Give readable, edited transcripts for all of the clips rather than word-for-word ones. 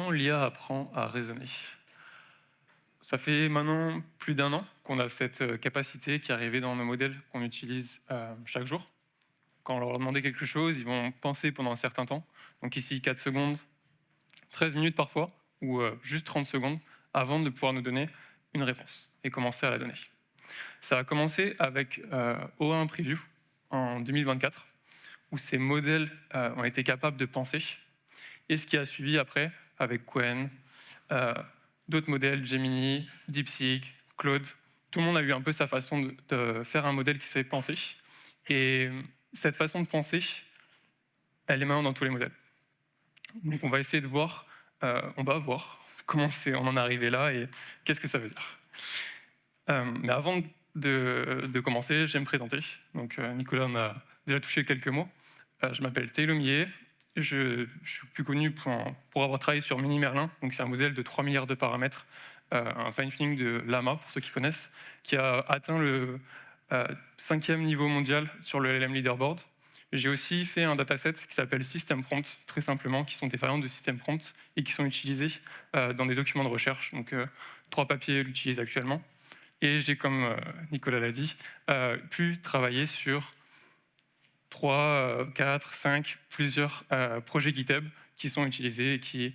comment l'IA apprend à raisonner? Ça fait maintenant plus d'un an qu'on a cette capacité qui est arrivée dans nos modèles qu'on utilise chaque jour. Quand on leur demande quelque chose, ils vont penser pendant un certain temps. Donc ici, 4 secondes, 13 minutes parfois, ou juste 30 secondes, avant de pouvoir nous donner une réponse et commencer à la donner. Ça a commencé avec O1 Preview en 2024, où ces modèles ont été capables de penser. Et ce qui a suivi après, avec Qwen, euh, d'autres modèles, Gemini, DeepSeek, Claude, tout le monde a eu un peu sa façon de faire un modèle qui sait penser. Et cette façon de penser, elle est maintenant dans tous les modèles. Donc on va essayer de voir, on va voir comment on en est arrivé là et qu'est-ce que ça veut dire. Mais avant de commencer, je vais me présenter. Donc Nicolas en a déjà touché quelques mots. Je m'appelle Théo Millet. Je suis plus connu pour avoir travaillé sur Mini Merlin. Donc c'est un modèle de 3 milliards de paramètres, un fine-tuning de Llama, pour ceux qui connaissent, qui a atteint le 5e niveau mondial sur le LLM Leaderboard. J'ai aussi fait un dataset qui s'appelle System Prompt, très simplement, qui sont des variantes de System Prompt et qui sont utilisées dans des documents de recherche. Donc 3 papiers l'utilisent actuellement. Et j'ai, comme Nicolas l'a dit, pu travailler sur 3, 4, 5, plusieurs projets GitHub qui sont utilisés et qui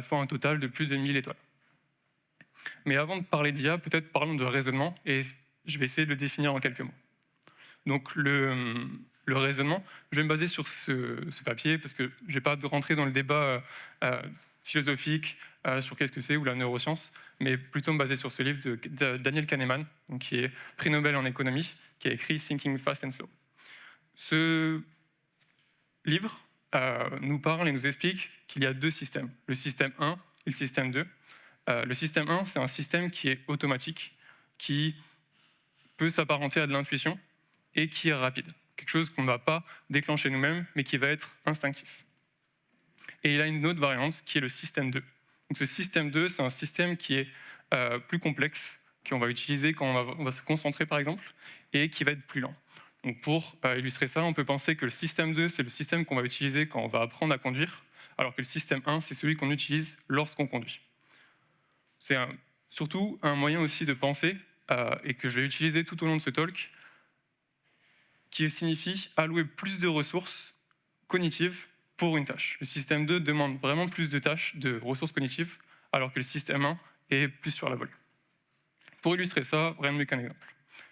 font un total de plus de 1000 étoiles. Mais avant de parler d'IA, peut-être parlons de raisonnement, et je vais essayer de le définir en quelques mots. Donc le raisonnement, je vais me baser sur ce papier, parce que je ne vais pas rentrer dans le débat philosophique sur qu'est-ce que c'est ou la neuroscience, mais plutôt me baser sur ce livre de Daniel Kahneman, donc qui est prix Nobel en économie, qui a écrit Thinking Fast and Slow. Ce livre nous parle et nous explique qu'il y a 2 systèmes, le système 1 et le système 2. Le système 1, c'est un système qui est automatique, qui peut s'apparenter à de l'intuition et qui est rapide. Quelque chose qu'on ne va pas déclencher nous-mêmes, mais qui va être instinctif. Et il a une autre variante qui est le système 2. Donc ce système 2, c'est un système qui est plus complexe, qu'on va utiliser quand on va se concentrer par exemple, et qui va être plus lent. Donc pour illustrer ça, on peut penser que le système 2, c'est le système qu'on va utiliser quand on va apprendre à conduire, alors que le système 1, c'est celui qu'on utilise lorsqu'on conduit. C'est surtout un moyen aussi de penser, et que je vais utiliser tout au long de ce talk, qui signifie allouer plus de ressources cognitives pour une tâche. Le système 2 demande vraiment plus de tâches, de ressources cognitives, alors que le système 1 est plus sur la volée. Pour illustrer ça, rien de mieux qu'un exemple.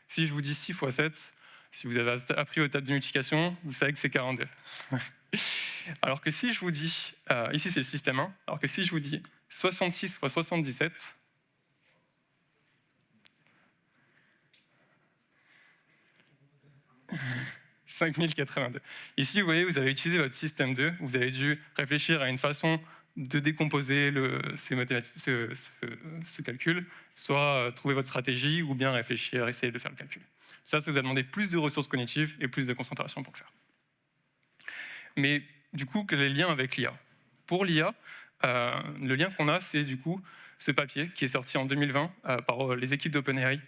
Si je vous dis 6 fois 7, si vous avez appris aux tables de multiplication, vous savez que c'est 42. Alors que si je vous dis, ici c'est le système 1, alors que si je vous dis 66 fois 77, « 5082. Ici, vous voyez, vous avez utilisé votre système 2, vous avez dû réfléchir à une façon de décomposer ce calcul, soit trouver votre stratégie, ou bien réfléchir, essayer de faire le calcul. Ça vous a demandé plus de ressources cognitives et plus de concentration pour le faire. Mais du coup, quel est le lien avec l'IA? Pour l'IA, le lien qu'on a, c'est du coup ce papier qui est sorti en 2020 par les équipes d'OpenAI,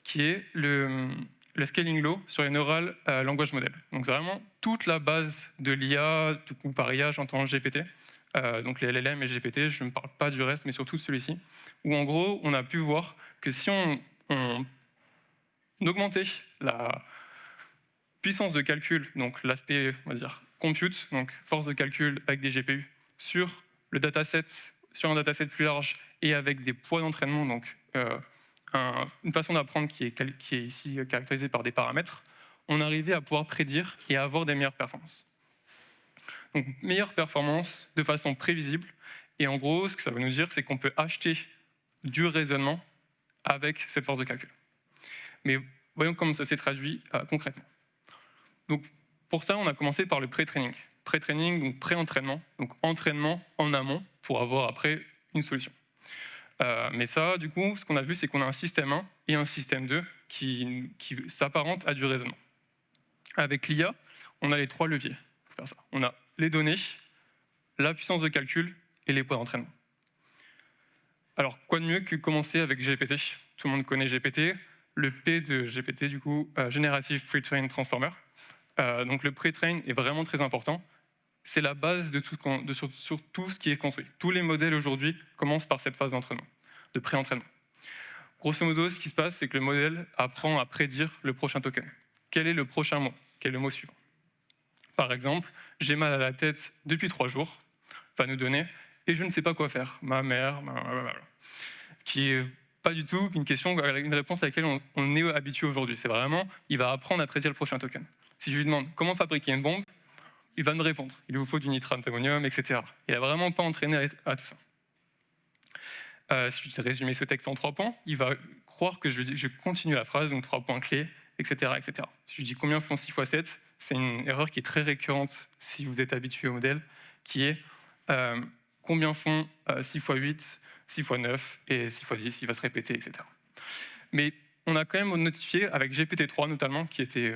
qui est le scaling law sur les neural language models. Donc c'est vraiment toute la base de l'IA, du coup par IA j'entends GPT, donc les LLM et GPT, je ne parle pas du reste, mais surtout celui-ci, où en gros on a pu voir que si on augmentait la puissance de calcul, donc l'aspect, on va dire, compute, donc force de calcul avec des GPU, sur un dataset plus large et avec des poids d'entraînement, donc une façon d'apprendre qui est ici caractérisée par des paramètres, on arrivait à pouvoir prédire et à avoir des meilleures performances. Donc meilleures performances de façon prévisible, et en gros, ce que ça veut nous dire, c'est qu'on peut acheter du raisonnement avec cette force de calcul. Mais voyons comment ça s'est traduit concrètement. Donc pour ça, on a commencé par le pré-training. Pré-training, donc pré-entraînement, donc entraînement en amont pour avoir après une solution. Mais ça, du coup, ce qu'on a vu, c'est qu'on a un système 1 et un système 2 qui s'apparentent à du raisonnement. Avec l'IA, on a les 3 leviers pour faire ça. On a les données, la puissance de calcul et les poids d'entraînement. Alors, quoi de mieux que commencer avec GPT? Tout le monde connaît GPT. Le P de GPT, du coup, Generative Pre-trained Transformer. Donc le pre-train est vraiment très important. c'est la base de tout, sur tout ce qui est construit. Tous les modèles aujourd'hui commencent par cette phase d'entraînement, de pré-entraînement. Grosso modo, ce qui se passe, c'est que le modèle apprend à prédire le prochain token. Quel est le prochain mot? Quel est le mot suivant? Par exemple, j'ai mal à la tête depuis 3 jours, va nous donner, et je ne sais pas quoi faire. Ma mère, qui est pas du tout une réponse à laquelle on est habitué aujourd'hui. C'est vraiment, il va apprendre à prédire le prochain token. Si je lui demande comment fabriquer une bombe, il va me répondre. Il vous faut du nitrate d'ammonium, etc. Il n'a vraiment pas entraîné à tout ça. Si je résumé ce texte en 3 points, il va croire que je continue la phrase, donc 3 points clés, etc., etc. Si je dis combien font 6 x 7, c'est une erreur qui est très récurrente si vous êtes habitué au modèle, qui est combien font 6 x 8, 6 x 9 et 6 x 10, il va se répéter, etc. Mais on a quand même notifié avec GPT-3 notamment, qui était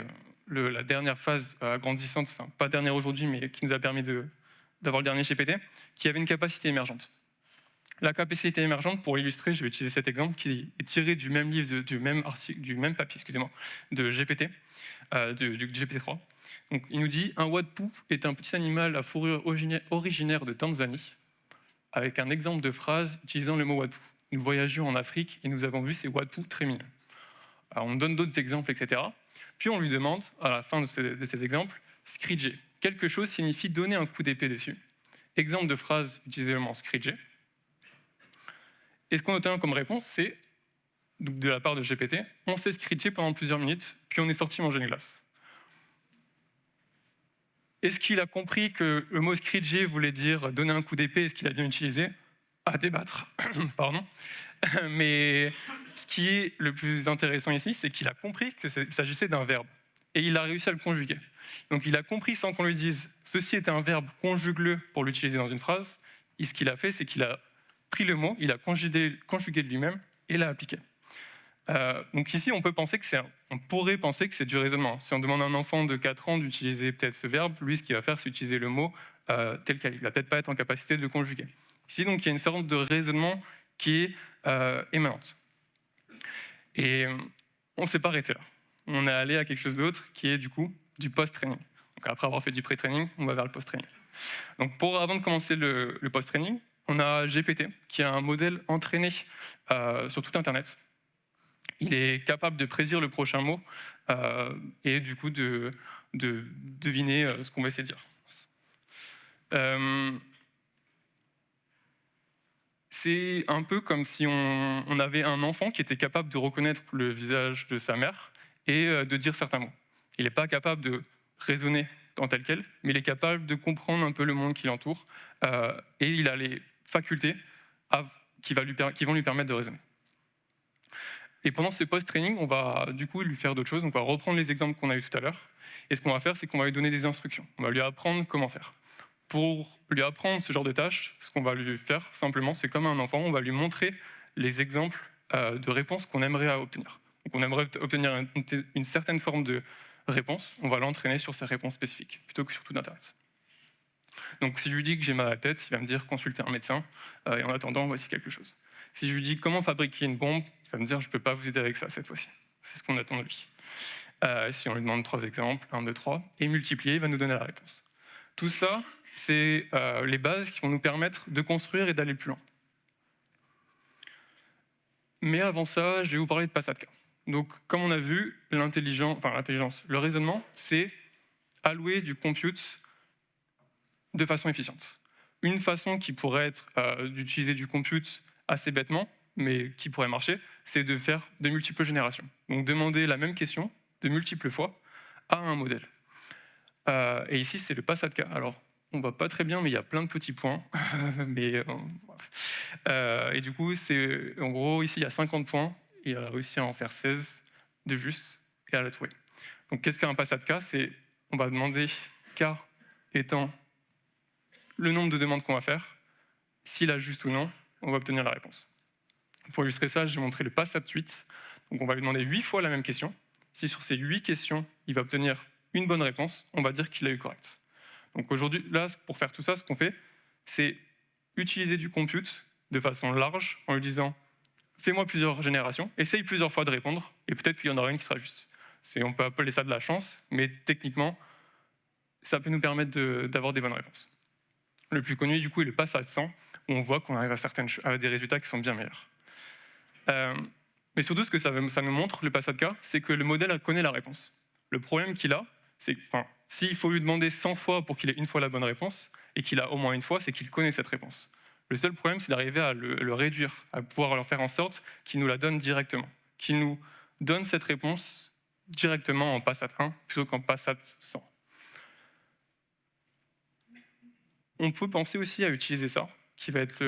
la dernière phase grandissante, enfin pas dernière aujourd'hui, mais qui nous a permis d'avoir le dernier GPT, qui avait une capacité émergente. La capacité émergente, pour illustrer, je vais utiliser cet exemple qui est tiré du même livre, du même papier, excusez-moi, de GPT, du GPT-3. Donc, il nous dit « Un wadpou est un petit animal à fourrure originaire de Tanzanie », avec un exemple de phrase utilisant le mot wadpou. Nous voyagions en Afrique et nous avons vu ces wadpous très mignons. Alors, on donne d'autres exemples, etc. Puis on lui demande, à la fin de ces exemples, scridger. Quelque chose signifie donner un coup d'épée dessus. Exemple de phrase utilisé le mot scridger. Et ce qu'on obtient comme réponse, c'est, de la part de GPT, on s'est scritché pendant plusieurs minutes, puis on est sorti manger une glace. Est-ce qu'il a compris que le mot scritcher voulait dire donner un coup d'épée? Est-ce qu'il a bien utilisé? À débattre. Pardon. Mais ce qui est le plus intéressant ici, c'est qu'il a compris qu'il s'agissait d'un verbe. Et il a réussi à le conjuguer. Donc il a compris sans qu'on lui dise « ceci est un verbe, conjugue-le pour l'utiliser dans une phrase ». Et ce qu'il a fait, c'est qu'il a pris le mot, il a conjugué de lui-même et l'a appliqué. Donc ici, on pourrait penser que c'est du raisonnement. Si on demande à un enfant de 4 ans d'utiliser peut-être ce verbe, lui, ce qu'il va faire, c'est utiliser le mot tel quel. Il ne va peut-être pas être en capacité de le conjuguer. Ici, donc, il y a une sorte de raisonnement qui est émanente. Et on ne s'est pas arrêté là. On est allé à quelque chose d'autre qui est du coup du post-training. Donc après avoir fait du pré-training, on va vers le post-training. Donc avant de commencer le post-training, on a GPT, qui est un modèle entraîné sur tout Internet. Il est capable de prédire le prochain mot et du coup de deviner ce qu'on va essayer de dire. C'est un peu comme si on avait un enfant qui était capable de reconnaître le visage de sa mère et de dire certains mots. Il n'est pas capable de raisonner en tel quel, mais il est capable de comprendre un peu le monde qui l'entoure et il a les facultés qui vont lui permettre de raisonner. Et pendant ce post-training, on va du coup lui faire d'autres choses. On va reprendre les exemples qu'on a eu tout à l'heure. Et ce qu'on va faire, c'est qu'on va lui donner des instructions. On va lui apprendre comment faire. Pour lui apprendre ce genre de tâches, ce qu'on va lui faire simplement, c'est comme un enfant, on va lui montrer les exemples de réponses qu'on aimerait obtenir. Donc on aimerait obtenir une certaine forme de réponse, on va l'entraîner sur ces réponses spécifiques, plutôt que sur tout Internet. Donc si je lui dis que j'ai mal à la tête, il va me dire consulter un médecin, et en attendant, voici quelque chose. Si je lui dis comment fabriquer une bombe, il va me dire je ne peux pas vous aider avec ça cette fois-ci. C'est ce qu'on attend de lui. Si on lui demande 3 exemples, 1, 2, 3, et multiplier, il va nous donner la réponse. Tout ça, c'est les bases qui vont nous permettre de construire et d'aller plus loin. Mais avant ça, je vais vous parler de passat de cas. Donc, comme on a vu, l'intelligence, le raisonnement, c'est allouer du compute de façon efficiente. Une façon qui pourrait être d'utiliser du compute assez bêtement, mais qui pourrait marcher, c'est de faire de multiples générations. Donc, demander la même question de multiples fois à un modèle. Et ici, c'est le passat de cas. Alors, on ne voit pas très bien, mais il y a plein de petits points. Et du coup, en gros, ici, il y a 50 points. Il a réussi à en faire 16 de juste et à la trouver. Donc, qu'est-ce qu'un passat de cas? On va demander K étant le nombre de demandes qu'on va faire. S'il a juste ou non, on va obtenir la réponse. Pour illustrer ça, je vais montrer le passat 8. Donc, on va lui demander 8 fois la même question. Si sur ces 8 questions, il va obtenir une bonne réponse, on va dire qu'il a eu correct. Donc aujourd'hui, là, pour faire tout ça, ce qu'on fait, c'est utiliser du compute de façon large en lui disant « fais-moi plusieurs générations, essaye plusieurs fois de répondre, et peut-être qu'il y en aura une qui sera juste ». On peut appeler ça de la chance, mais techniquement, ça peut nous permettre d'avoir des bonnes réponses. Le plus connu, du coup, est le passat 100, où on voit qu'on arrive à des résultats qui sont bien meilleurs. Mais surtout, ce que ça nous montre, le passat cas, c'est que le modèle connaît la réponse. Le problème qu'il a, c'est que s'il faut lui demander 100 fois pour qu'il ait une fois la bonne réponse, et qu'il a au moins une fois, c'est qu'il connaît cette réponse. Le seul problème, c'est d'arriver à le réduire, à pouvoir leur faire en sorte qu'il nous la donne directement, qu'il nous donne cette réponse directement en passat 1 plutôt qu'en passat 100. On peut penser aussi à utiliser ça, qui va être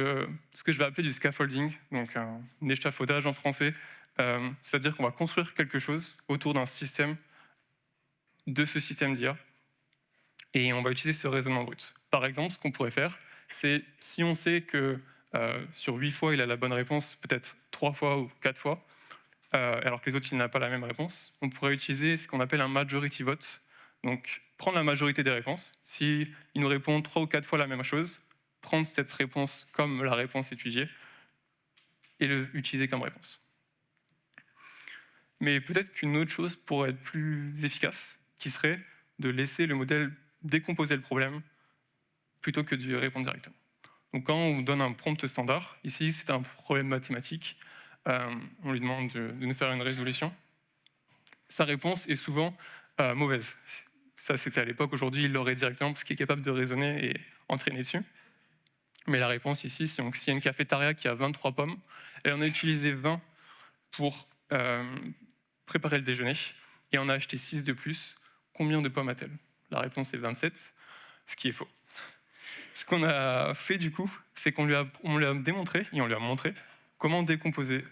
ce que je vais appeler du scaffolding, donc un échafaudage en français. C'est-à-dire qu'on va construire quelque chose autour d'un système, de ce système d'IA, et on va utiliser ce raisonnement brut. Par exemple, ce qu'on pourrait faire, c'est si on sait que sur 8 fois, il a la bonne réponse, peut-être 3 fois ou 4 fois, alors que les autres, il n'a pas la même réponse, on pourrait utiliser ce qu'on appelle un majority vote. Donc, prendre la majorité des réponses. S'il nous répond 3 ou 4 fois la même chose, prendre cette réponse comme la réponse étudiée et l'utiliser comme réponse. Mais peut-être qu'une autre chose pourrait être plus efficace, qui serait de laisser le modèle décomposer le problème plutôt que de lui répondre directement. Donc quand on donne un prompt standard, ici c'est un problème mathématique, on lui demande de nous faire une résolution. Sa réponse est souvent mauvaise. Ça c'était à l'époque, aujourd'hui il l'aurait directement parce qu'il est capable de raisonner et entraîner dessus. Mais la réponse ici, c'est donc s'il y a une cafétéria qui a 23 pommes, elle en a utilisé 20 pour préparer le déjeuner et en a acheté 6 de plus. Combien de pommes a-t-elle? La réponse est 27, ce qui est faux. Ce qu'on a fait du coup, c'est qu'on lui a démontré et on lui a montré comment décomposer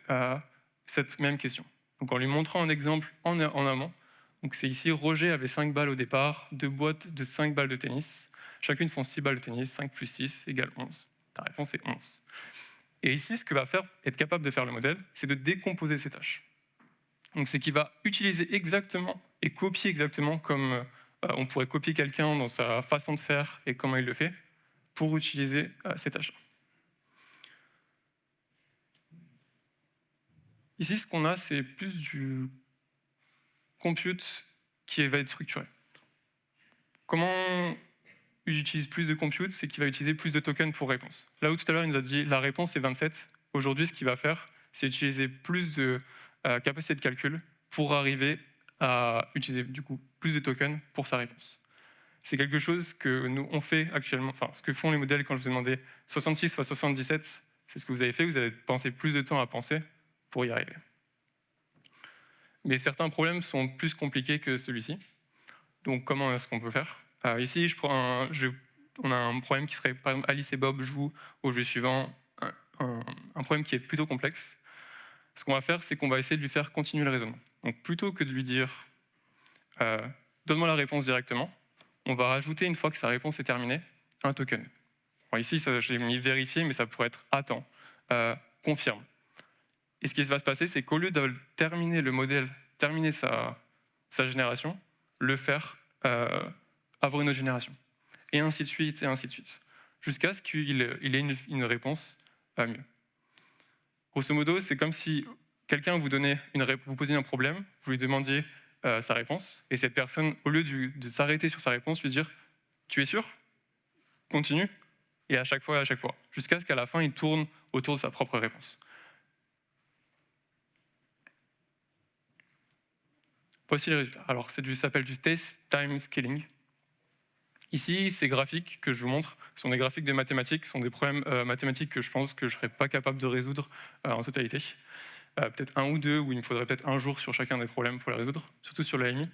cette même question. Donc en lui montrant un exemple en amont. Donc c'est ici, Roger avait 5 balles au départ, 2 boîtes de 5 balles de tennis. Chacune font 6 balles de tennis, 5 plus 6 égale 11. Ta réponse est 11. Et ici, ce que va être capable de faire le modèle, c'est de décomposer ces tâches. Donc c'est qu'il va utiliser exactement et copier exactement comme on pourrait copier quelqu'un dans sa façon de faire et comment il le fait pour utiliser ces tâches. Ici, ce qu'on a, c'est plus du compute qui va être structuré. Comment il utilise plus de compute? C'est qu'il va utiliser plus de tokens pour réponse. Là où tout à l'heure, il nous a dit la réponse est 27, aujourd'hui, ce qu'il va faire, c'est utiliser plus de capacité de calcul pour arriver à utiliser du coup plus de tokens pour sa réponse. C'est quelque chose que nous on fait actuellement, enfin ce que font les modèles quand je vous ai demandé 66 fois 77, c'est ce que vous avez fait, vous avez pensé plus de temps à penser pour y arriver. Mais certains problèmes sont plus compliqués que celui-ci. Donc comment est-ce qu'on peut faire? Ici, on a un problème qui serait, par exemple, Alice et Bob jouent au jeu suivant, un problème qui est plutôt complexe. Ce qu'on va faire, c'est qu'on va essayer de lui faire continuer le raisonnement. Donc plutôt que de lui dire donne-moi la réponse directement, on va rajouter, une fois que sa réponse est terminée, un token. Alors ici, j'ai mis vérifier, mais ça pourrait être attends, confirme. Et ce qui va se passer, c'est qu'au lieu de terminer le modèle, terminer sa génération, le faire avoir une autre génération. Et ainsi de suite, et ainsi de suite. Jusqu'à ce qu'il ait une réponse mieux. Grosso modo, c'est comme si quelqu'un vous posait un problème, vous lui demandiez sa réponse, et cette personne, au lieu de s'arrêter sur sa réponse, lui dire « Tu es sûr ? Continue ?» Et à chaque fois, jusqu'à ce qu'à la fin, il tourne autour de sa propre réponse. Voici les résultats. Alors, ça s'appelle du Space Time Scaling. Ici, ces graphiques que je vous montre sont des graphiques de mathématiques, sont des problèmes mathématiques que je pense que je ne serais pas capable de résoudre en totalité. Peut-être un ou deux, où il me faudrait peut-être un jour sur chacun des problèmes pour les résoudre, surtout sur la MI.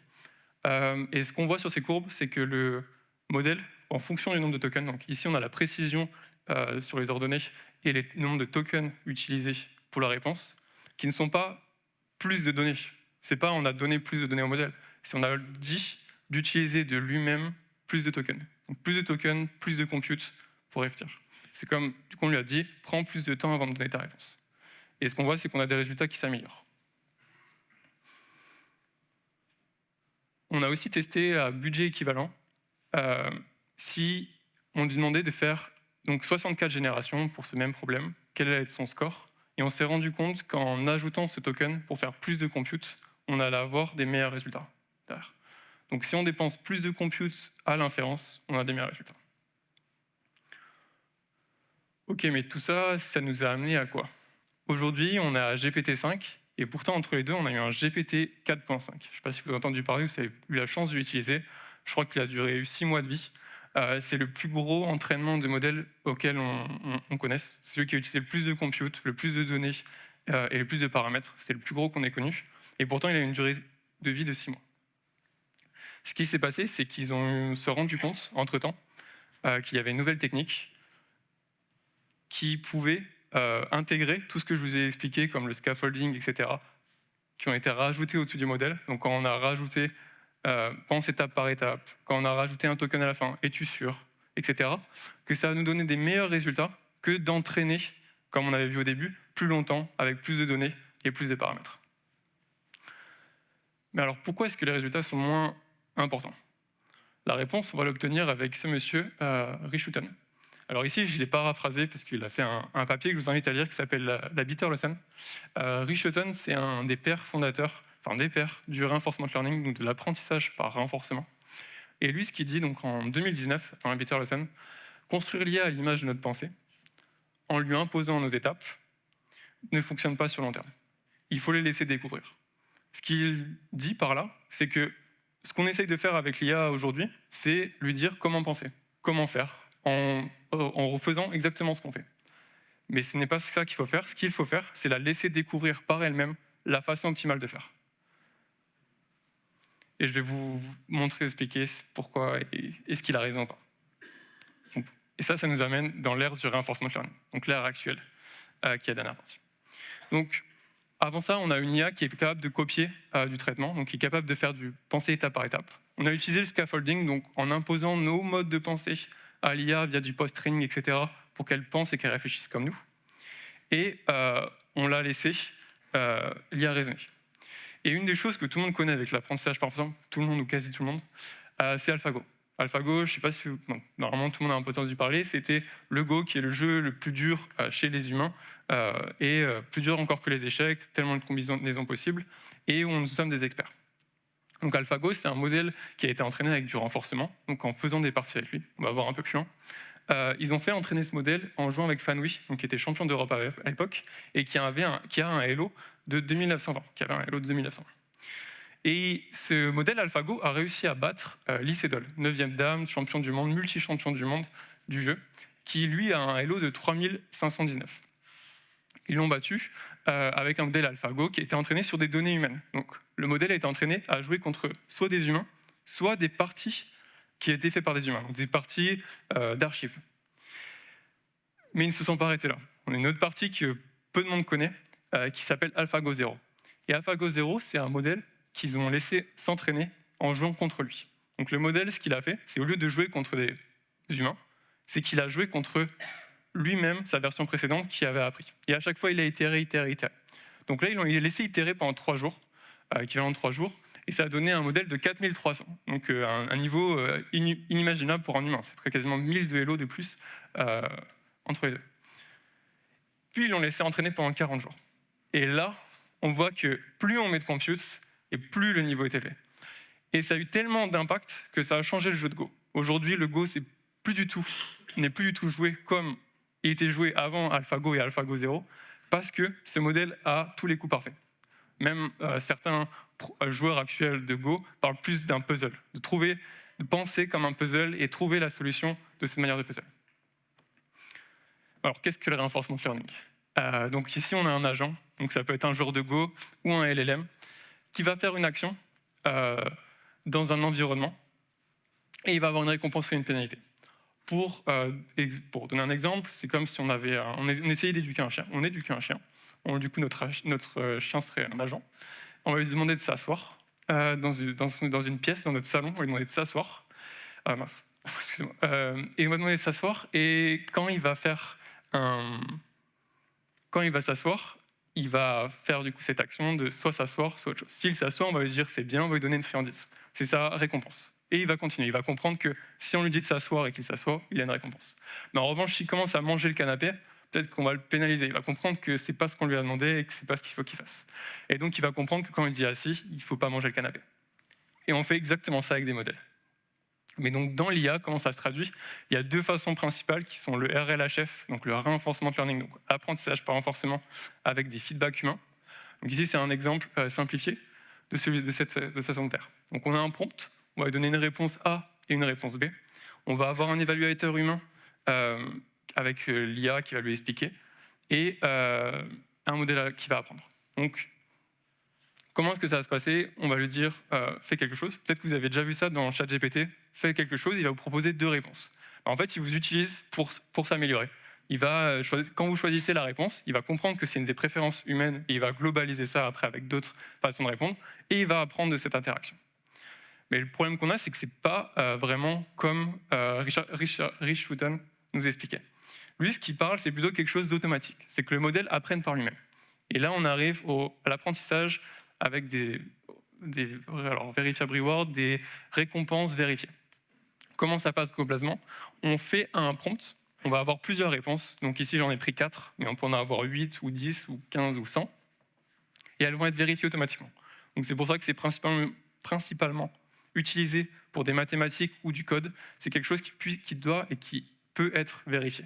Et ce qu'on voit sur ces courbes, c'est que le modèle, en fonction du nombre de tokens, donc ici on a la précision sur les ordonnées et le nombre de tokens utilisés pour la réponse, qui ne sont pas plus de données. C'est pas on a donné plus de données au modèle, c'est on a dit d'utiliser de lui-même plus de tokens. Donc plus de tokens, plus de compute pour réfléchir. C'est comme on lui a dit, prends plus de temps avant de donner ta réponse. Et ce qu'on voit, c'est qu'on a des résultats qui s'améliorent. On a aussi testé à budget équivalent si on lui demandait de faire donc 64 générations pour ce même problème, quel allait être son score. Et on s'est rendu compte qu'en ajoutant ce token pour faire plus de compute, on allait avoir des meilleurs résultats derrière. Donc si on dépense plus de compute à l'inférence, on a des meilleurs résultats. Ok, mais tout ça, ça nous a amené à quoi? Aujourd'hui, on a GPT-5, et pourtant entre les deux, on a eu un GPT 4.5. Je ne sais pas si vous avez entendu parler ou si vous avez eu la chance de l'utiliser. Je crois qu'il a duré 6 mois de vie. C'est le plus gros entraînement de modèles auquel on connaisse. C'est celui qui a utilisé le plus de compute, le plus de données et le plus de paramètres. C'est le plus gros qu'on ait connu. Et pourtant, il a une durée de vie de 6 mois. Ce qui s'est passé, c'est qu'ils ont se rendu compte, entre-temps, qu'il y avait une nouvelle technique qui pouvaient intégrer tout ce que je vous ai expliqué, comme le scaffolding, etc., qui ont été rajoutés au-dessus du modèle. Donc quand on a rajouté, pense étape par étape, quand on a rajouté un token à la fin, es-tu sûr, etc., que ça va nous donner des meilleurs résultats que d'entraîner, comme on avait vu au début, plus longtemps, avec plus de données et plus de paramètres. Mais alors pourquoi est-ce que les résultats sont moins importants? La réponse, on va l'obtenir avec ce monsieur, Rich Hutton. Alors ici, je ne l'ai pas paraphrasé parce qu'il a fait un papier que je vous invite à lire qui s'appelle la Bitter Lesson. Rich Hutton, c'est un des pères fondateurs, enfin des pères du reinforcement learning, donc de l'apprentissage par renforcement. Et lui, ce qu'il dit donc en 2019, dans la Bitter Lesson, construire l'IA à l'image de notre pensée, en lui imposant nos étapes, ne fonctionne pas sur le long terme. Il faut les laisser découvrir. Ce qu'il dit par là, c'est que ce qu'on essaye de faire avec l'IA aujourd'hui, c'est lui dire comment penser, comment faire, en refaisant exactement ce qu'on fait. Mais ce n'est pas ça qu'il faut faire. Ce qu'il faut faire, c'est la laisser découvrir par elle-même la façon optimale de faire. Et je vais vous montrer, expliquer pourquoi et est-ce qu'il a raison ou pas. Et ça nous amène dans l'ère du reinforcement learning, donc l'ère actuelle, qui est la dernière partie. Donc, avant ça, on a une IA qui est capable de copier du traitement, donc qui est capable de faire du penser étape par étape. On a utilisé le scaffolding, donc en imposant nos modes de pensée à l'IA via du post-training, etc., pour qu'elle pense et qu'elle réfléchisse comme nous. Et on l'a laissé l'IA raisonner. Et une des choses que tout le monde connaît avec l'apprentissage par exemple, tout le monde ou quasi tout le monde, c'est AlphaGo. AlphaGo, je ne sais pas si normalement tout le monde a un peu entendu parler, c'était le Go qui est le jeu le plus dur chez les humains et plus dur encore que les échecs, tellement de combinaisons possibles, et où nous sommes des experts. Donc AlphaGo, c'est un modèle qui a été entraîné avec du renforcement, donc en faisant des parties avec lui, on va voir un peu plus loin. Ils ont fait entraîner ce modèle en jouant avec Fanui, donc qui était champion d'Europe à l'époque, et qui a un Elo de 2920, qui avait un Elo de 2920. Et ce modèle AlphaGo a réussi à battre Lee Sedol, 9e dame, champion du monde, multi-champion du monde du jeu, qui lui a un Elo de 3519. Ils l'ont battu avec un modèle AlphaGo qui a été entraîné sur des données humaines. Donc le modèle a été entraîné à jouer contre soit des humains, soit des parties qui étaient faites par des humains, donc des parties d'archives. Mais ils ne se sont pas arrêtés là. On a une autre partie que peu de monde connaît, qui s'appelle AlphaGo 0. Et AlphaGo 0, c'est un modèle qu'ils ont laissé s'entraîner en jouant contre lui. Donc le modèle, ce qu'il a fait, c'est au lieu de jouer contre des humains, c'est qu'il a joué contre lui-même, sa version précédente, qu'il avait appris. Et à chaque fois, il a itéré. Donc là, il a laissé itérer pendant 3 jours, équivalent de 3 jours, et ça a donné un modèle de 4300, donc un niveau inimaginable pour un humain. C'est quasiment 1000 de Elo de plus entre les deux. Puis ils l'ont laissé entraîner pendant 40 jours. Et là, on voit que plus on met de compute, et plus le niveau est élevé. Et ça a eu tellement d'impact que ça a changé le jeu de Go. Aujourd'hui, le Go n'est plus du tout joué comme il était joué avant AlphaGo et AlphaGo 0, parce que ce modèle a tous les coups parfaits. Même certains joueurs actuels de Go parlent plus d'un puzzle, de penser comme un puzzle et trouver la solution de cette manière de puzzle. Alors, qu'est-ce que le reinforcement learning? Donc ici, on a un agent, donc ça peut être un joueur de Go ou un LLM, qui va faire une action dans un environnement et il va avoir une récompense et une pénalité. Pour donner un exemple, c'est comme si on essayait d'éduquer un chien. On éduque un chien. Du coup, notre chien serait un agent. On va lui demander de s'asseoir dans une pièce, dans notre salon. On va lui demander de s'asseoir. Excusez-moi. Et on va lui demander de s'asseoir. Et quand il va s'asseoir, il va faire du coup cette action de soit s'asseoir, soit autre chose. S'il s'assoit, on va lui dire c'est bien, on va lui donner une friandise. C'est sa récompense. Et il va continuer, il va comprendre que si on lui dit de s'asseoir et qu'il s'assoit, il a une récompense. Mais en revanche, s'il commence à manger le canapé, peut-être qu'on va le pénaliser. Il va comprendre que c'est pas ce qu'on lui a demandé et que c'est pas ce qu'il faut qu'il fasse. Et donc il va comprendre que quand il dit assis, il ne faut pas manger le canapé. Et on fait exactement ça avec des modèles. Mais donc dans l'IA, comment ça se traduit? Il y a deux façons principales qui sont le RLHF, donc le Reinforcement Learning, donc apprentissage par renforcement avec des feedbacks humains. Donc ici, c'est un exemple simplifié de cette façon de faire. Donc on a un prompt, on va lui donner une réponse A et une réponse B. On va avoir un évaluateur humain avec l'IA qui va lui expliquer et un modèle qui va apprendre. Donc comment est-ce que ça va se passer? On va lui dire fais quelque chose. Peut-être que vous avez déjà vu ça dans ChatGPT. Fais quelque chose, il va vous proposer deux réponses. En fait, il vous utilise pour s'améliorer. Quand vous choisissez la réponse, il va comprendre que c'est une des préférences humaines et il va globaliser ça après avec d'autres façons de répondre et il va apprendre de cette interaction. Mais le problème qu'on a, c'est que c'est pas vraiment comme Rich Houghton nous expliquait. Lui, ce qu'il parle, c'est plutôt quelque chose d'automatique. C'est que le modèle apprenne par lui-même. Et là, on arrive à l'apprentissage avec des verifiable reward, des récompenses vérifiées. Comment ça passe globalement? On fait un prompt, on va avoir plusieurs réponses. Donc ici, j'en ai pris 4, mais on peut en avoir 8 ou 10 ou 15 ou 100. Et elles vont être vérifiées automatiquement. Donc c'est pour ça que c'est principalement utilisé pour des mathématiques ou du code. C'est quelque chose qui doit et qui peut être vérifié.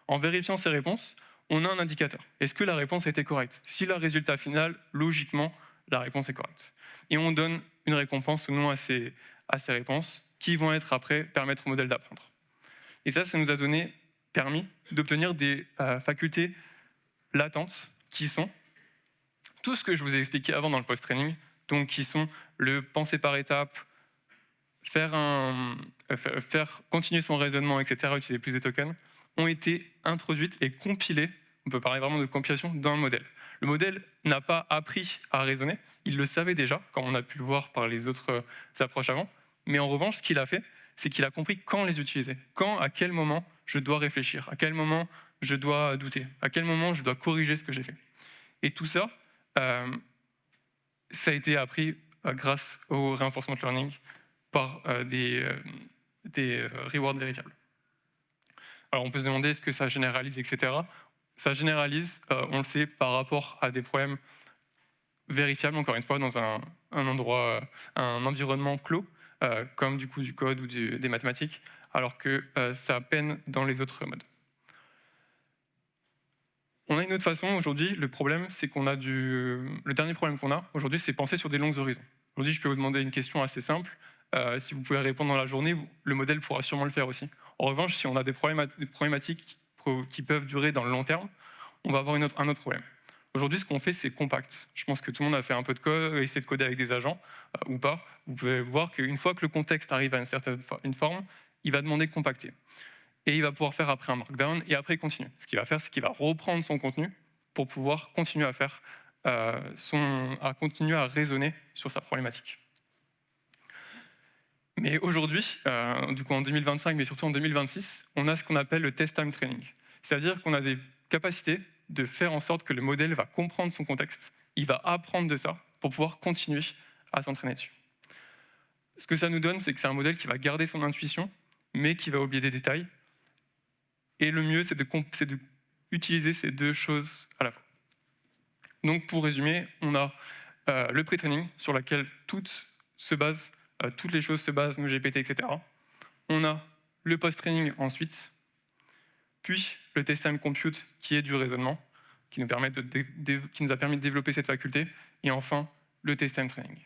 En vérifiant ces réponses, on a un indicateur. Est-ce que la réponse a été correcte? Si le résultat final, logiquement, la réponse est correcte. Et on donne une récompense ou non à ces réponses qui vont être après permettre au modèle d'apprendre. Et ça nous a permis d'obtenir des facultés latentes qui sont tout ce que je vous ai expliqué avant dans le post-training, donc qui sont le penser par étapes, faire continuer son raisonnement, etc., utiliser plus de tokens, ont été introduites et compilées, on peut parler vraiment de compilation, dans le modèle. Le modèle n'a pas appris à raisonner, il le savait déjà, comme on a pu le voir par les autres approches avant, mais en revanche, ce qu'il a fait, c'est qu'il a compris quand les utiliser, à quel moment je dois réfléchir, à quel moment je dois douter, à quel moment je dois corriger ce que j'ai fait. Et tout ça, ça a été appris grâce au reinforcement learning par des rewards vérifiables. Alors on peut se demander est-ce que ça généralise, etc. Ça généralise, on le sait, par rapport à des problèmes vérifiables, encore une fois, dans un environnement clos, comme du code ou des mathématiques, alors que ça peine dans les autres modes. On a une autre façon aujourd'hui, le problème, c'est le dernier problème qu'on a aujourd'hui, c'est penser sur des longs horizons. Aujourd'hui, je peux vous demander une question assez simple. Si vous pouvez répondre dans la journée, le modèle pourra sûrement le faire aussi. En revanche, si on a des problématiques qui peuvent durer dans le long terme, on va avoir un autre problème. Aujourd'hui, ce qu'on fait, c'est compact. Je pense que tout le monde a fait un peu de code, essayé de coder avec des agents ou pas. Vous pouvez voir qu'une fois que le contexte arrive à une forme, il va demander de compacter. Et il va pouvoir faire après un markdown et après continuer. Ce qu'il va faire, c'est qu'il va reprendre son contenu pour pouvoir continuer continuer à raisonner sur sa problématique. Mais aujourd'hui, du coup en 2025, mais surtout en 2026, on a ce qu'on appelle le test time training. C'est-à-dire qu'on a des capacités de faire en sorte que le modèle va comprendre son contexte, il va apprendre de ça pour pouvoir continuer à s'entraîner dessus. Ce que ça nous donne, c'est que c'est un modèle qui va garder son intuition, mais qui va oublier des détails. Et le mieux, c'est d'utiliser ces deux choses à la fois. Donc pour résumer, on a le pré-training sur lequel toutes les choses se basent, nos GPT, etc. On a le post-training ensuite, puis le test time compute qui est du raisonnement, qui nous a permis de développer cette faculté, et enfin le test time training.